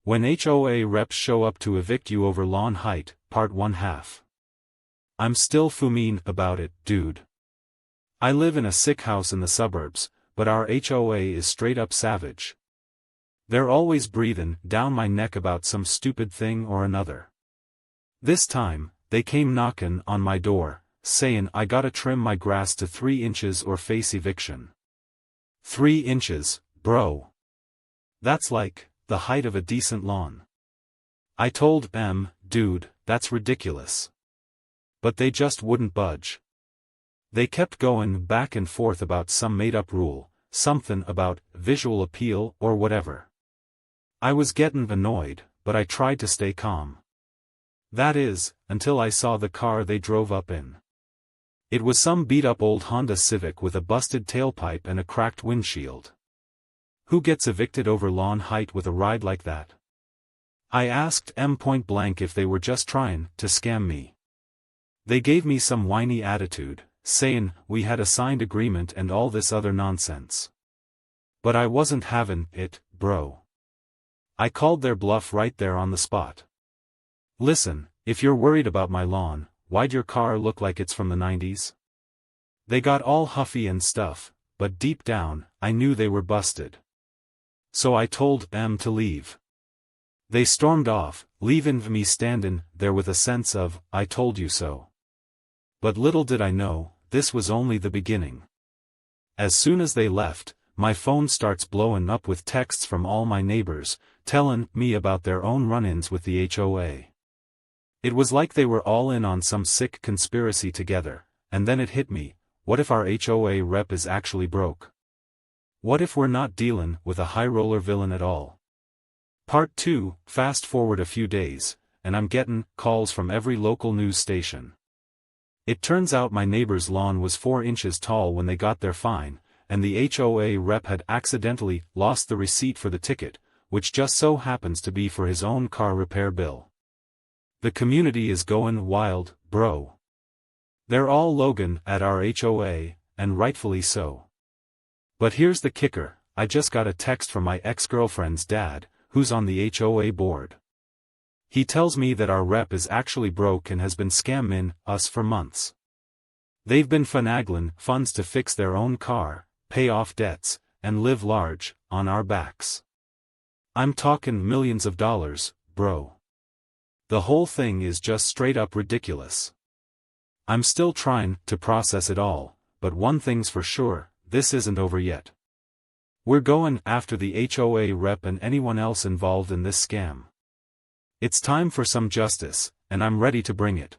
When HOA reps show up to evict you over lawn height, part 1/2. I'm still fuming about it, dude. I live in a sick house in the suburbs, but our HOA is straight up savage. They're always breathing down my neck about some stupid thing or another. This time, they came knocking on my door, saying I gotta trim my grass to 3 inches or face eviction. 3 inches, bro. That's like the height of a decent lawn. I told them, dude, that's ridiculous. But they just wouldn't budge. They kept going back and forth about some made-up rule, something about visual appeal or whatever. I was getting annoyed, but I tried to stay calm. That is, until I saw the car they drove up in. It was some beat-up old Honda Civic with a busted tailpipe and a cracked windshield. Who gets evicted over lawn height with a ride like that? I asked them point blank if they were just trying to scam me. They gave me some whiny attitude, saying we had a signed agreement and all this other nonsense. But I wasn't having it, bro. I called their bluff right there on the spot. Listen, if you're worried about my lawn, why'd your car look like it's from the 90s? They got all huffy and stuff, but deep down, I knew they were busted. So I told them to leave. They stormed off, leaving me standing there with a sense of, I told you so. But little did I know, this was only the beginning. As soon as they left, my phone starts blowing up with texts from all my neighbors, telling me about their own run-ins with the HOA. It was like they were all in on some sick conspiracy together, and then it hit me, what if our HOA rep is actually broke? What if we're not dealing with a high-roller villain at all? Part 2, fast forward a few days, and I'm getting calls from every local news station. It turns out my neighbor's lawn was 4 inches tall when they got their fine, and the HOA rep had accidentally lost the receipt for the ticket, which just so happens to be for his own car repair bill. The community is going wild, bro. They're all Logan at our HOA, and rightfully so. But here's the kicker, I just got a text from my ex-girlfriend's dad, who's on the HOA board. He tells me that our rep is actually broke and has been scamming us for months. They've been finagling funds to fix their own car, pay off debts, and live large, on our backs. I'm talking millions of dollars, bro. The whole thing is just straight up ridiculous. I'm still trying to process it all, but one thing's for sure, this isn't over yet. We're going after the HOA rep and anyone else involved in this scam. It's time for some justice, and I'm ready to bring it.